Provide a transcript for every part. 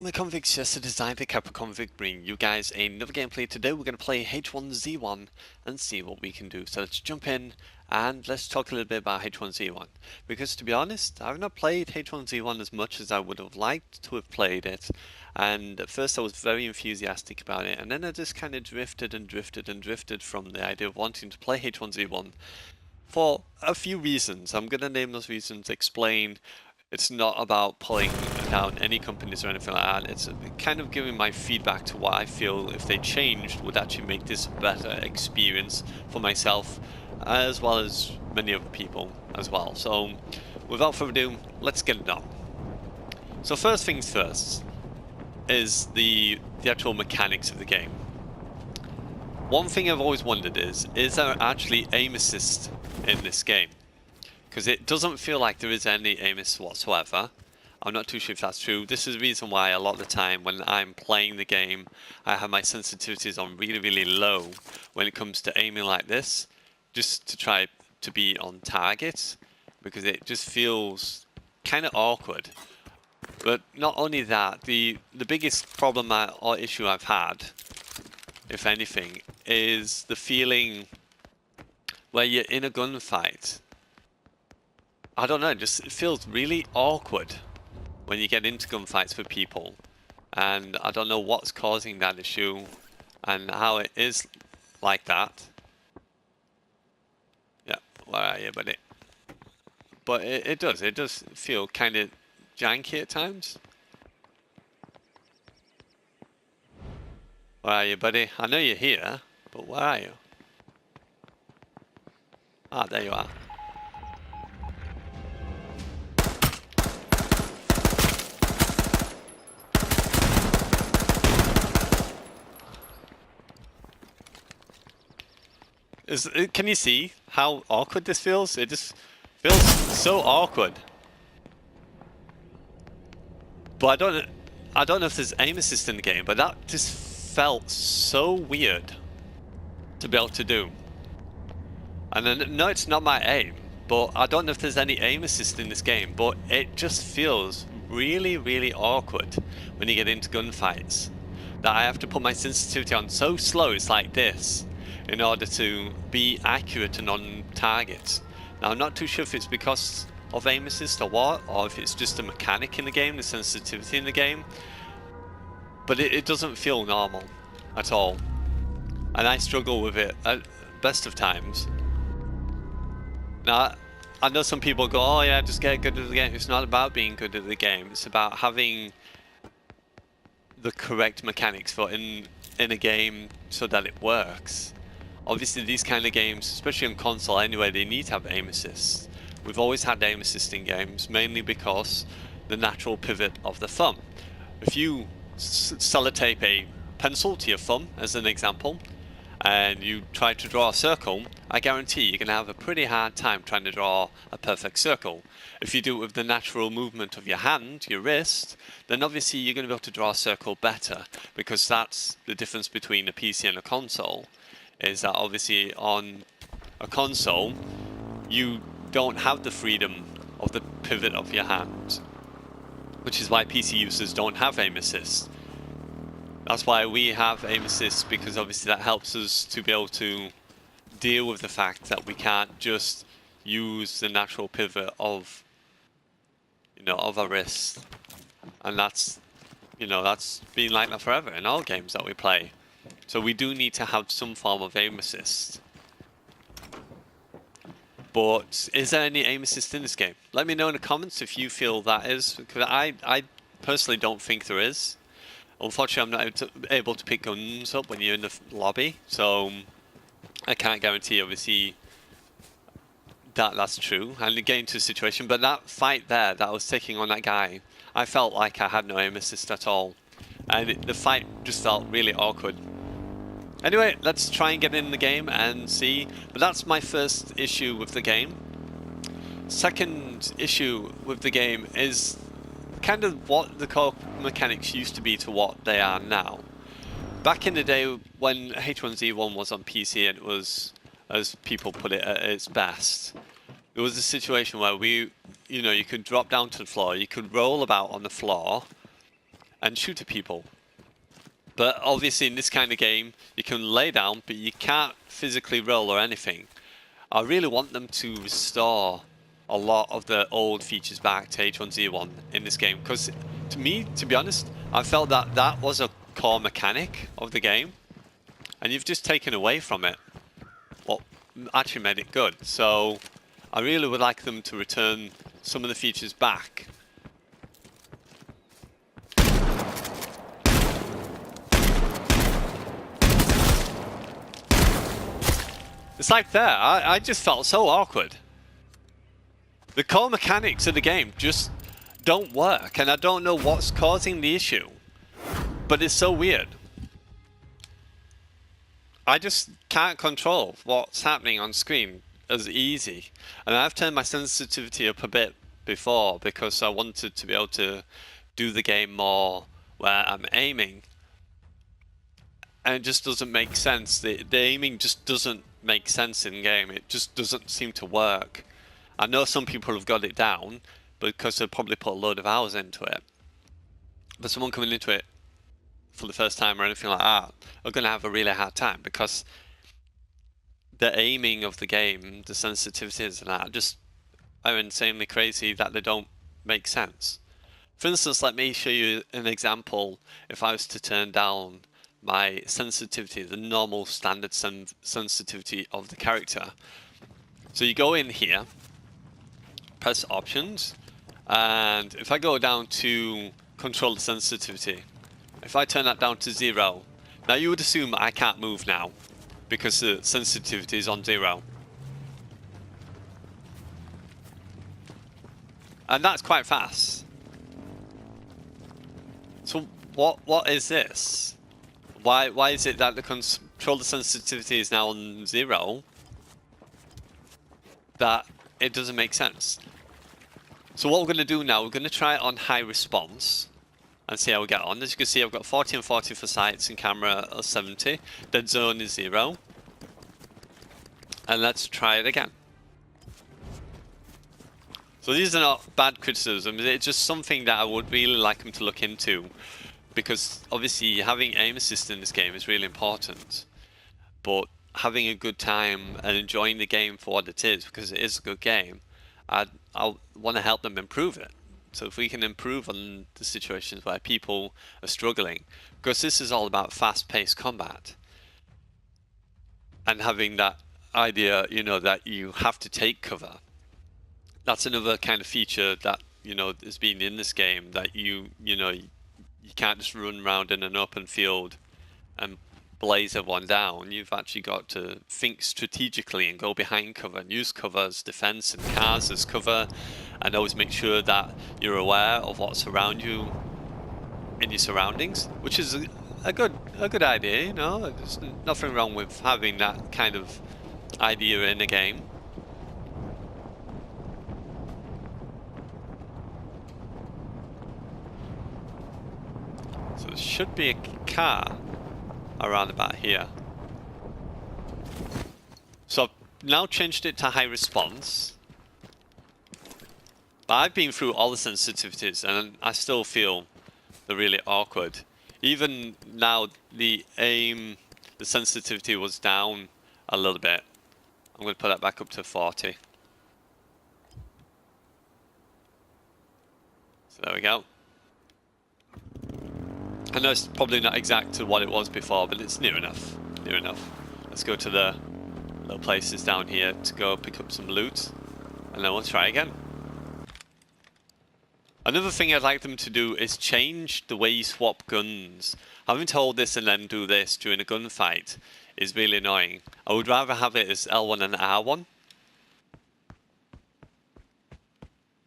The Convicts, just a design the kappa Convict, bring you guys another gameplay. Today we're going to play h1z1 and see what we can do. So let's jump in and let's talk a little bit about h1z1. Because to be honest, I've not played h1z1 as much as I would have liked to have played it. And at first I was very enthusiastic about it, and then I just kind of drifted from the idea of wanting to play h1z1 for a few reasons. I'm going to name those reasons, explain. It's not about pulling down any companies or anything like that. It's kind of giving my feedback to what I feel if they changed would actually make this a better experience for myself as well as many other people as well. So without further ado, let's get it on. So first things first is the actual mechanics of the game. One thing I've always wondered is there actually aim assist in this game? Because it doesn't feel like there is any aim assist whatsoever. I'm not too sure if that's true. This is the reason why a lot of the time when I'm playing the game, I have my sensitivities on really low when it comes to aiming like this, just to try to be on target, because it just feels kind of awkward. But not only that, the biggest problem or issue I've had, if anything, is the feeling where you're in a gunfight. I don't know, it feels really awkward when you get into gunfights with people, and I don't know what's causing that issue and how it is like that. Yeah, where are you, buddy? But it does feel kind of janky at times. Where are you, buddy? I know you're here, but where are you? Ah, there you are. Can you see how awkward this feels? It just feels so awkward. But I don't know if there's aim assist in the game, but that just felt so weird to be able to do. And then, no, it's not my aim, but I don't know if there's any aim assist in this game, but it just feels really awkward when you get into gunfights. That I have to put my sensitivity on so slow, it's like this, in order to be accurate and on target. Now I'm not too sure if it's because of aim assist or what, or if it's just a mechanic in the game, the sensitivity in the game, but it doesn't feel normal at all, and I struggle with it at best of times. Now I know some people go, oh yeah, just get good at the game. It's not about being good at the game, it's about having the correct mechanics for in a game so that it works. Obviously these kind of games, especially on console anyway, they need to have aim assist. We've always had aim assist in games, mainly because the natural pivot of the thumb. If you sellotape a pencil to your thumb, as an example, and you try to draw a circle, I guarantee you're going to have a pretty hard time trying to draw a perfect circle. If you do it with the natural movement of your hand, your wrist, then obviously you're going to be able to draw a circle better, because that's the difference between a PC and a console, is that obviously on a console you don't have the freedom of the pivot of your hand, which is why PC users don't have aim assist. That's why we have aim assist, because obviously that helps us to be able to deal with the fact that we can't just use the natural pivot of, of our wrist. And that's been like that forever in all games that we play. So we do need to have some form of aim assist. But is there any aim assist in this game? Let me know in the comments if you feel that is, because I personally don't think there is. Unfortunately, I'm not able to pick guns up when you're in the lobby, so I can't guarantee, obviously, that that's true. And getting into a situation, but that fight there that I was taking on that guy, I felt like I had no aim assist at all, and the fight just felt really awkward. Anyway, let's try and get in the game and see. But that's my first issue with the game. Second issue with the game is kind of what the core mechanics used to be to what they are now. Back in the day when h1z1 was on PC and it was, as people put it, at its best, there was a situation where you could drop down to the floor, you could roll about on the floor, and shoot at people. But obviously in this kind of game, you can lay down, but you can't physically roll or anything. I really want them to restore a lot of the old features back to H1Z1 in this game, because to me, to be honest, I felt that that was a core mechanic of the game, and you've just taken away from it what actually made it good. So I really would like them to return some of the features back. It's like there, I just felt so awkward. The core mechanics of the game just don't work, and I don't know what's causing the issue. But it's so weird. I just can't control what's happening on screen as easy. And I've turned my sensitivity up a bit before because I wanted to be able to do the game more where I'm aiming. And it just doesn't make sense. The aiming just doesn't make sense in game. It just doesn't seem to work. I know some people have got it down because they've probably put a load of hours into it. But someone coming into it for the first time or anything like that are going to have a really hard time because the aiming of the game, the sensitivities and that just are insanely crazy that they don't make sense. For instance, let me show you an example. If I was to turn down my sensitivity, the normal standard sensitivity of the character. So you go in here, press options, and if I go down to control the sensitivity, if I turn that down to 0, now you would assume I can't move now because the sensitivity is on 0. And that's quite fast. So what is this? Why is it that the control sensitivity is now on 0? That it doesn't make sense. So what we're going to do now, we're going to try it on high response and see how we get on. As you can see, I've got 40 and 40 for sights and camera are 70. Dead zone is 0. And let's try it again. So these are not bad criticisms, it's just something that I would really like them to look into. Because obviously having aim assist in this game is really important. But having a good time and enjoying the game for what it is, because it is a good game, I want to help them improve it. So if we can improve on the situations where people are struggling, because this is all about fast-paced combat. And having that idea, you know, that you have to take cover. That's another kind of feature that, you know, has been in this game, that you know, you can't just run around in an open field and blaze everyone down. You've actually got to think strategically and go behind cover and use cover as defense and cars as cover, and always make sure that you're aware of what's around you in your surroundings, which is a good idea, you know. There's nothing wrong with having that kind of idea in a game. So there should be a car around about here. So I've now changed it to high response. But I've been through all the sensitivities and I still feel they're really awkward. Even now the aim, the sensitivity was down a little bit. I'm going to put that back up to 40. So there we go. I know it's probably not exact to what it was before, but it's near enough. Near enough. Let's go to the little places down here to go pick up some loot, and then we'll try again. Another thing I'd like them to do is change the way you swap guns. Having to hold this and then do this during a gunfight is really annoying. I would rather have it as L1 and R1.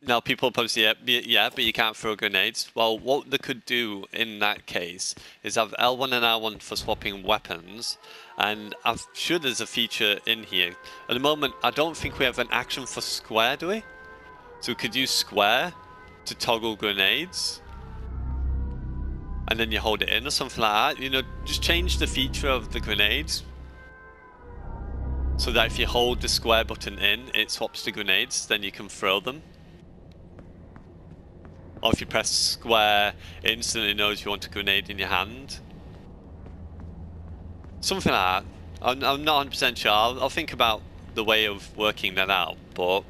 Now people probably say, yeah, but you can't throw grenades. Well, what they could do in that case is have L1 and R1 for swapping weapons, and I'm sure there's a feature in here. At the moment, I don't think we have an action for square, do we? So we could use square to toggle grenades, and then you hold it in or something like that. You know, just change the feature of the grenades so that if you hold the square button in, it swaps to grenades, then you can throw them. Or if you press square, it instantly knows you want a grenade in your hand. Something like that. I'm not 100% sure. I'll think about the way of working that out, but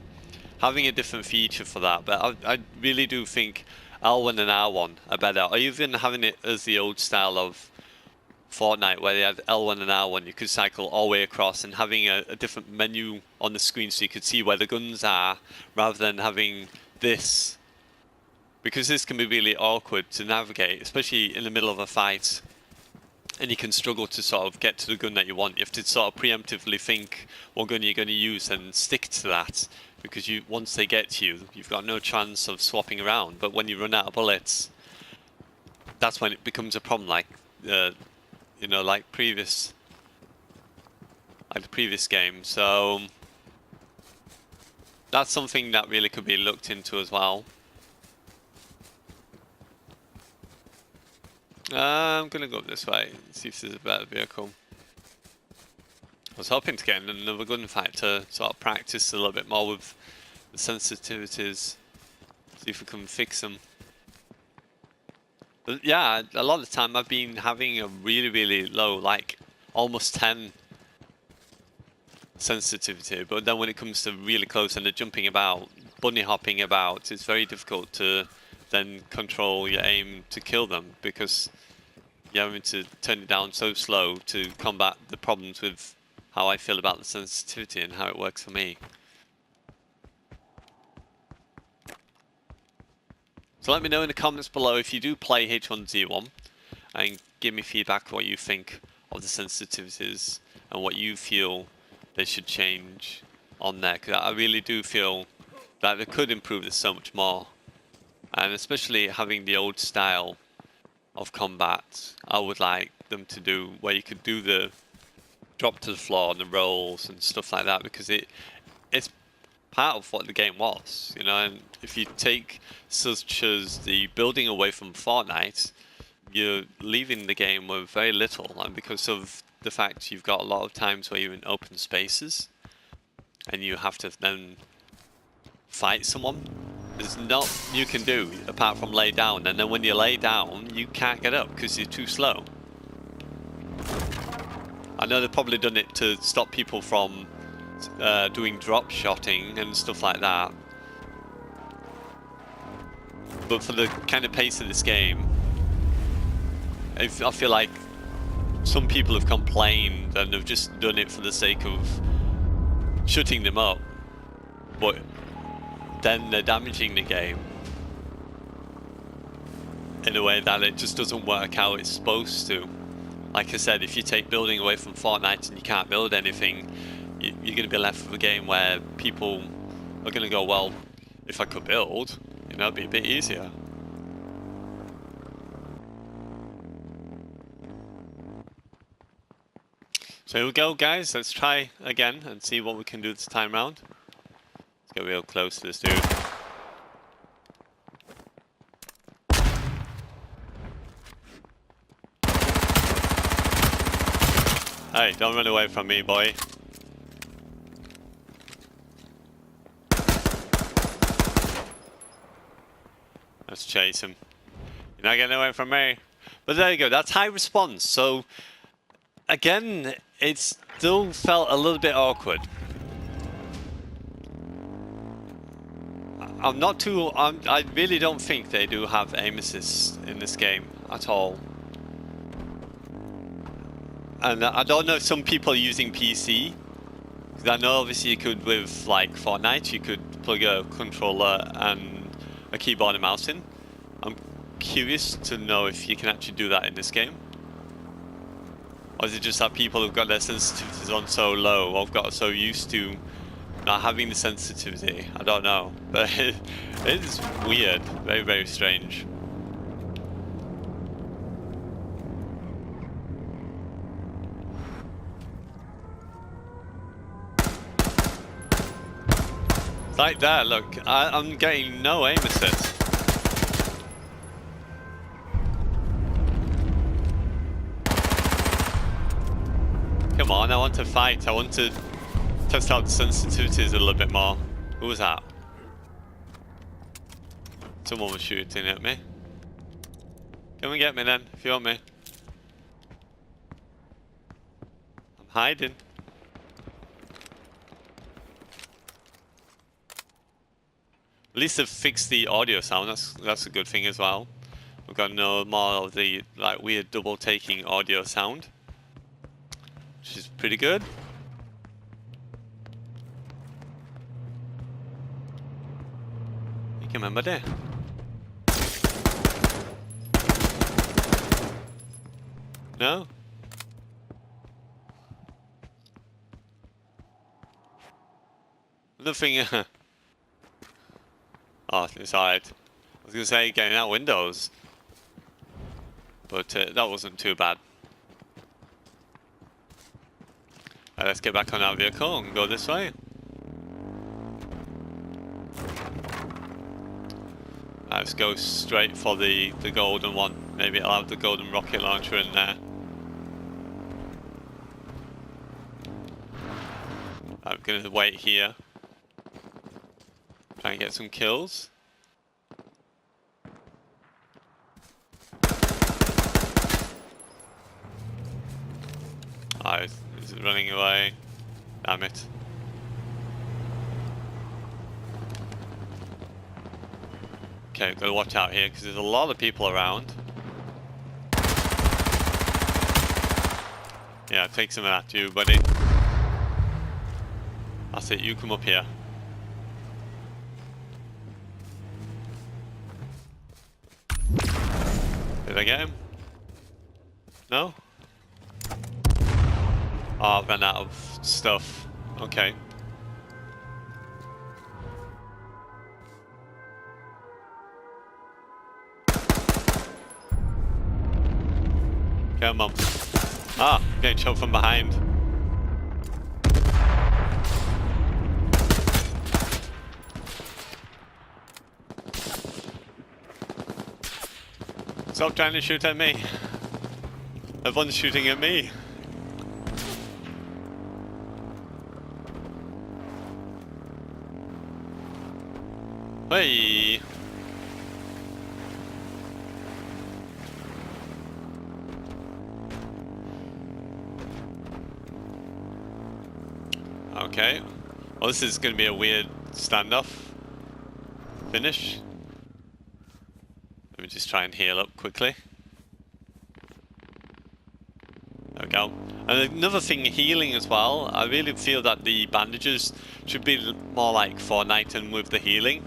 having a different feature for that. But I really do think L1 and R1 are better. Or even having it as the old style of Fortnite, where they had L1 and R1, you could cycle all the way across, and having a different menu on the screen so you could see where the guns are, rather than having this. Because this can be really awkward to navigate, especially in the middle of a fight. And you can struggle to sort of get to the gun that you want. You have to sort of preemptively think what gun you're going to use and stick to that. Because once they get to you, you've got no chance of swapping around. But when you run out of bullets, that's when it becomes a problem, like you know, like the previous game. So that's something that really could be looked into as well. I'm gonna go up this way and see if there's a better vehicle. I was hoping to get in another gunfight to sort of practice a little bit more with the sensitivities, see if we can fix them. But yeah, a lot of the time I've been having a really low, like almost 10 sensitivity, but then when it comes to really close and the jumping about, bunny hopping about, it's very difficult to then control your aim to kill them, because you're having to turn it down so slow to combat the problems with how I feel about the sensitivity and how it works for me. So let me know in the comments below if you do play H1Z1, and give me feedback what you think of the sensitivities and what you feel they should change on there, because I really do feel that they could improve this so much more. And especially having the old style of combat, I would like them to do where you could do the drop to the floor and the rolls and stuff like that, because it's part of what the game was, you know. And if you take such as the building away from Fortnite, you're leaving the game with very little, and because of the fact you've got a lot of times where you're in open spaces and you have to then fight someone, there's not you can do apart from lay down, and then when you lay down you can't get up because you're too slow. I know they've probably done it to stop people from doing drop shotting and stuff like that, but for the kind of pace of this game, I feel like some people have complained and have just done it for the sake of shutting them up, but then they're damaging the game in a way that it just doesn't work how it's supposed to. Like I said, if you take building away from Fortnite and you can't build anything, you're going to be left with a game where people are going to go, well, if I could build, you know, it'd be a bit easier. So here we go, guys. Let's try again and see what we can do this time round. Let's get real close to this dude. Hey, don't run away from me, boy. Let's chase him. You're not getting away from me. But there you go, that's high response. So, again, it still felt a little bit awkward. I really don't think they do have aim assist in this game at all. And I don't know if some people are using PC, because I know obviously you could with like Fortnite, you could plug a controller and a keyboard and mouse in. I'm curious to know if you can actually do that in this game. Or is it just that people have got their sensitivities on so low, or have got so used to not having the sensitivity? I don't know, but it is weird, very, very strange. Like that, look, I'm getting no aim assist. Come on, I want to fight, I want to test out the sensitivities a little bit more. Who was that? Someone was shooting at me. Come and get me then, if you want me. I'm hiding. At least they've fixed the audio sound. That's a good thing as well. We've got no more of the like weird double taking audio sound, which is pretty good. You can remember that. No. Nothing. Oh, it's alright. I was gonna say getting out windows, but that wasn't too bad. Let's get back on our vehicle and go this way. Let's go straight for the golden one. Maybe I'll have the golden rocket launcher in there. I'm gonna wait here. Try and get some kills. Oh, is it running away? Damn it. Okay, gotta watch out here because there's a lot of people around. Yeah, take some of that too, buddy. That's it, you come up here. Did I get him? No? Oh, I've run out of stuff. Okay. Come on. Ah, getting shot from behind. Stop trying to shoot at me. Everyone's shooting at me. Hey. Okay. Well, this is going to be a weird standoff finish. Let me just try and heal up quickly. There we go. And another thing, healing as well. I really feel that the bandages should be more like Fortnite and with the healing.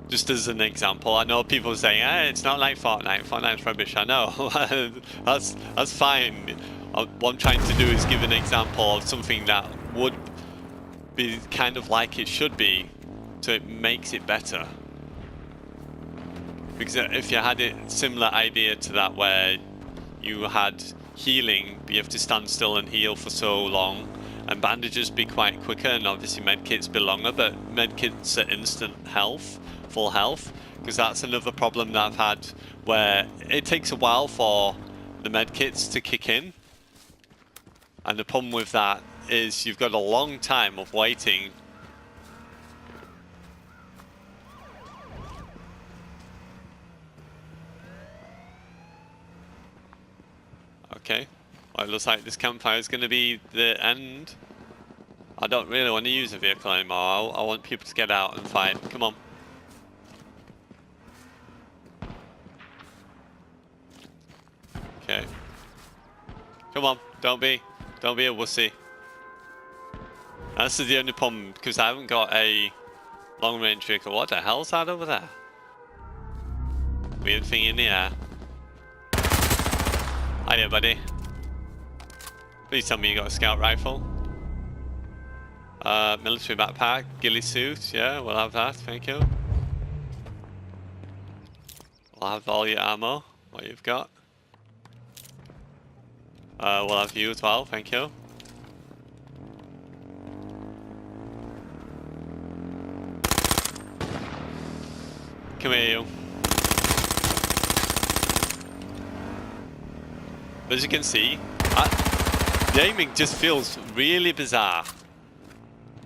Just as an example, I know people saying, it's not like Fortnite, Fortnite's rubbish. I know, that's fine. What I'm trying to do is give an example of something that would be kind of like it should be, so it makes it better. Because if you had a similar idea to that where you had healing, but you have to stand still and heal for so long, and bandages be quite quicker, and obviously medkits be longer, but medkits are instant health, full health, because that's another problem that I've had where it takes a while for the medkits to kick in. And the problem with that is you've got a long time of waiting. Okay, well, it looks like this campfire is going to be the end. I don't really want to use a vehicle anymore. I want people to get out and fight. Come on. Okay. Come on, don't be a wussy. This is the only problem, because I haven't got a long range vehicle. What the hell's that over there? Weird thing in the air. Hiya, buddy. Please tell me you got a scout rifle. Military backpack, ghillie suit, yeah, we'll have that, thank you. We'll have all your ammo, what you've got. We'll have you as well, thank you. Come here, you. As you can see, the aiming just feels really bizarre.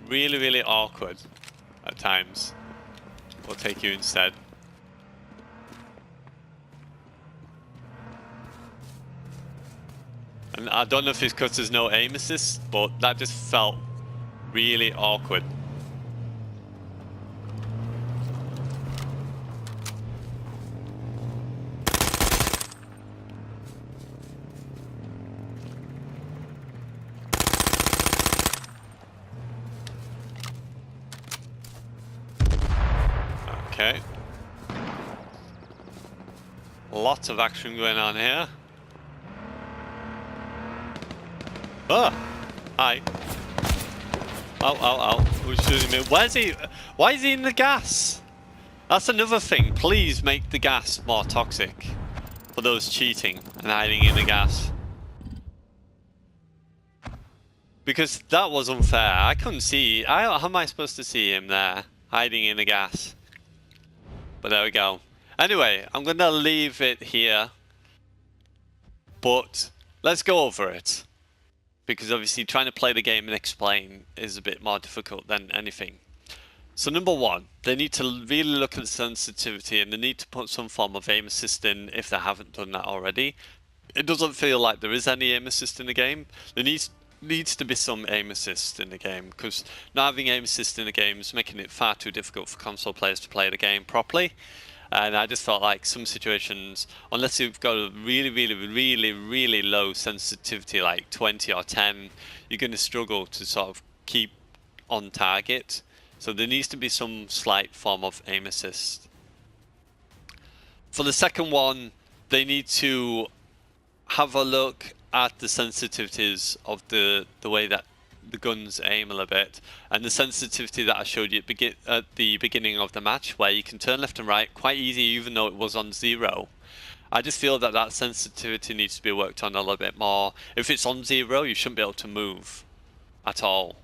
Really, really awkward. at times. We'll take you instead. And I don't know if it's because there's no aim assist, but that just felt really awkward. Okay. Lots of action going on here. Oh! Hi. Ow, ow, ow. Who's shooting me? Where's he? Why is he in the gas? That's another thing. Please make the gas more toxic for those cheating and hiding in the gas. Because that was unfair. I couldn't see. How am I supposed to see him there, hiding in the gas? But there we go. Anyway, I'm going to leave it here. But let's go over it. Because obviously trying to play the game and explain is a bit more difficult than anything. So number one, they need to really look at the sensitivity and they need to put some form of aim assist in if they haven't done that already. It doesn't feel like there is any aim assist in the game. There needs to be some aim assist in the game, because not having aim assist in the game is making it far too difficult for console players to play the game properly. And I just felt like some situations, unless you've got a really low sensitivity like 20 or 10, you're going to struggle to sort of keep on target. So there needs to be some slight form of aim assist. For the second one, they need to have a look at the sensitivities of the way that the guns aim a little bit, and the sensitivity that I showed you at the beginning of the match, where you can turn left and right quite easy even though it was on 0. I just feel that that sensitivity needs to be worked on a little bit more. If it's on 0, you shouldn't be able to move at all,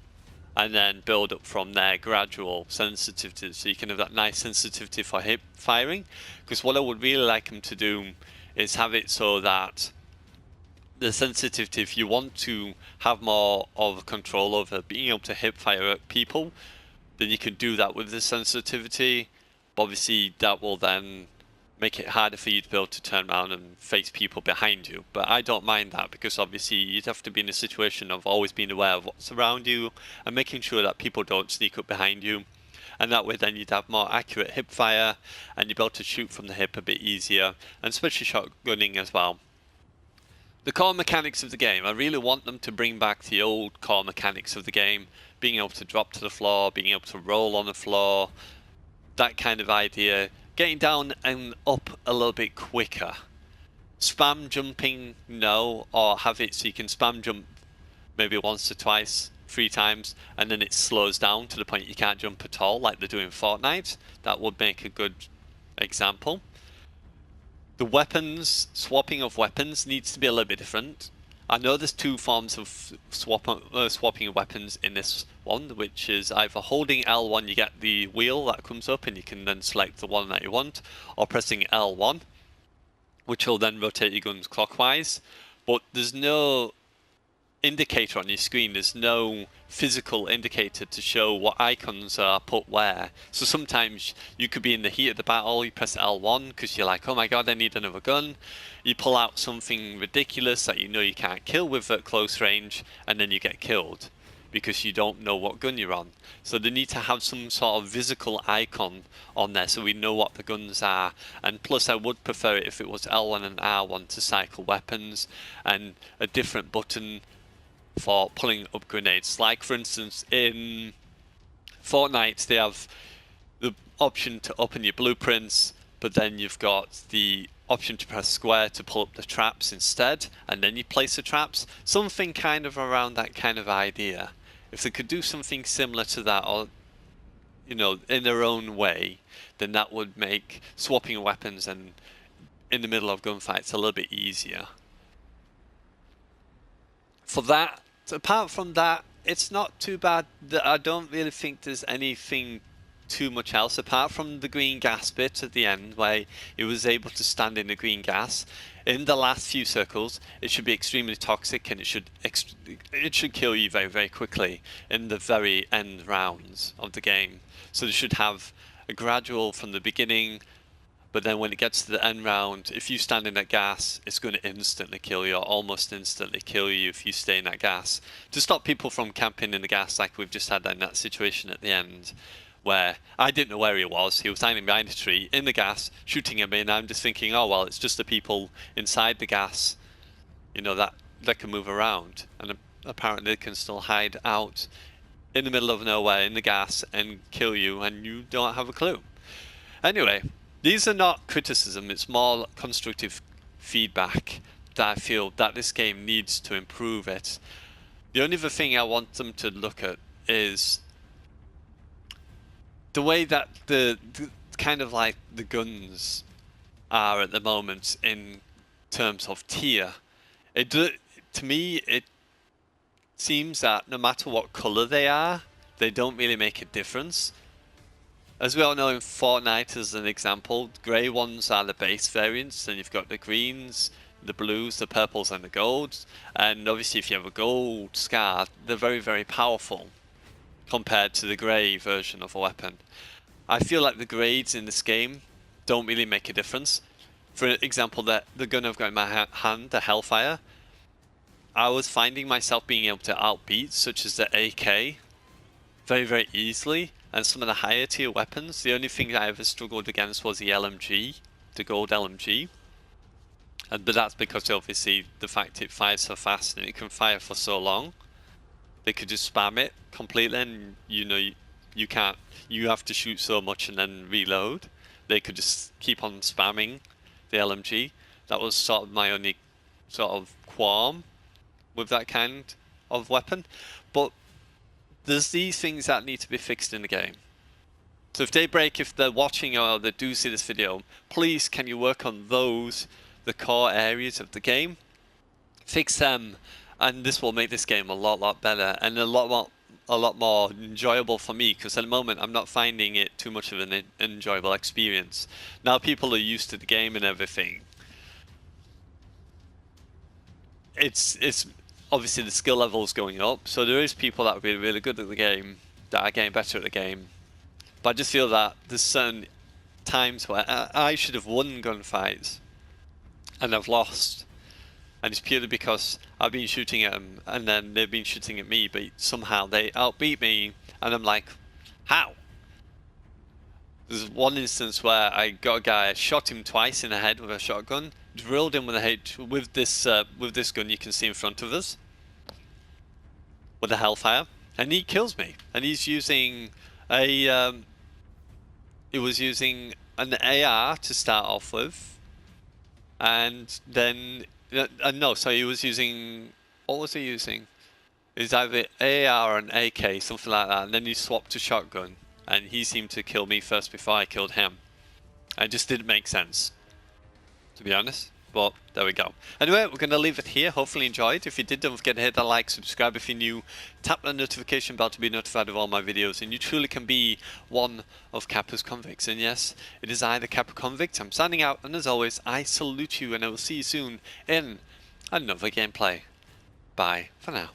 and then build up from there, gradual sensitivity, so you can have that nice sensitivity for hip firing. Because what I would really like them to do is have it so that the sensitivity, if you want to have more of control over being able to hip fire at people, then you can do that with the sensitivity. But obviously that will then make it harder for you to be able to turn around and face people behind you. But I don't mind that, because obviously you'd have to be in a situation of always being aware of what's around you and making sure that people don't sneak up behind you. And that way then you'd have more accurate hip fire and you'd be able to shoot from the hip a bit easier, and especially shotgunning as well. The core mechanics of the game, I really want them to bring back the old core mechanics of the game, being able to drop to the floor, being able to roll on the floor, that kind of idea, getting down and up a little bit quicker. Spam jumping, no, or have it so you can spam jump maybe once or twice, 3 times, and then it slows down to the point you can't jump at all, like they do in Fortnite. That would make a good example. The weapons, swapping of weapons needs to be a little bit different. I know there's 2 forms of swapping of weapons in this one, which is either holding L1, you get the wheel that comes up and you can then select the one that you want, or pressing L1, which will then rotate your guns clockwise. But there's no indicator on your screen, there's no physical indicator to show what icons are put where. So sometimes you could be in the heat of the battle, you press L1 because you're like, oh my god, I need another gun. You pull out something ridiculous that you know you can't kill with at close range, and then you get killed because you don't know what gun you're on. So they need to have some sort of physical icon on there so we know what the guns are. And plus I would prefer it if it was L1 and R1 to cycle weapons, and a different button for pulling up grenades. Like for instance in Fortnite they have the option to open your blueprints, but then you've got the option to press square to pull up the traps instead, and then you place the traps. Something kind of around that kind of idea. If they could do something similar to that, or you know, in their own way, then that would make swapping weapons and in the middle of gunfights a little bit easier. For that, apart from that, it's not too bad. I don't really think there's anything too much else apart from the green gas bit at the end where it was able to stand in the green gas. In the last few circles it should be extremely toxic, and it should kill you very quickly in the very end rounds of the game. So they should have a gradual from the beginning, but then when it gets to the end round, if you stand in that gas, it's going to instantly kill you, or almost instantly kill you if you stay in that gas. To stop people from camping in the gas like we've just had in that situation at the end, where I didn't know where he was hiding behind a tree, in the gas, shooting at me, and I'm just thinking, oh well, it's just the people inside the gas, you know, that can move around, and apparently they can still hide out in the middle of nowhere in the gas and kill you, and you don't have a clue. Anyway, these are not criticism, it's more constructive feedback that I feel that this game needs to improve it. The only other thing I want them to look at is the way that the kind of like the guns are at the moment in terms of tier. To me, it seems that no matter what color they are, they don't really make a difference. As we all know in Fortnite, as an example, grey ones are the base variants, then you've got the greens, the blues, the purples and the golds, and obviously if you have a gold scar, they're very, very powerful compared to the grey version of a weapon. I feel like the grades in this game don't really make a difference. For example, the gun I've got in my hand, the Hellfire, I was finding myself being able to outbeat, such as the AK, very, very easily. And some of the higher tier weapons, the only thing I ever struggled against was the LMG, the gold LMG. But that's because obviously the fact it fires so fast and it can fire for so long. They could just spam it completely, and you know you can't. You have to shoot so much and then reload. They could just keep on spamming the LMG. That was sort of my only sort of qualm with that kind of weapon. But there's these things that need to be fixed in the game. So if Daybreak, if they're watching or they do see this video, please can you work on those, the core areas of the game, fix them, and this will make this game a lot better and a lot more enjoyable for me, because at the moment I'm not finding it too much of an enjoyable experience. Now people are used to the game and everything. It's obviously the skill level is going up, so there is people that are really, really good at the game that are getting better at the game. But I just feel that there's certain times where I should have won gunfights and I've lost, and it's purely because I've been shooting at them and then they've been shooting at me, but somehow they outbeat me, and I'm like, how? There's one instance where I got a guy, I shot him twice in the head with a shotgun, drilled him with this gun you can see in front of us, with a Hellfire, and he kills me. And he's using a he was using an AR to start off with, and then no, so he was using, what was he using? It was either AR or an AK, something like that, and then he swapped to shotgun, and he seemed to kill me first before I killed him. It just didn't make sense, to be honest. But there we go. Anyway, we're going to leave it here. Hopefully you enjoyed. If you did, don't forget to hit that like, subscribe if you're new, tap the notification bell to be notified of all my videos, and you truly can be one of Kappa's convicts. And yes, it is I, the Kappa Convict. I'm signing out, and as always, I salute you, and I will see you soon in another gameplay. Bye for now.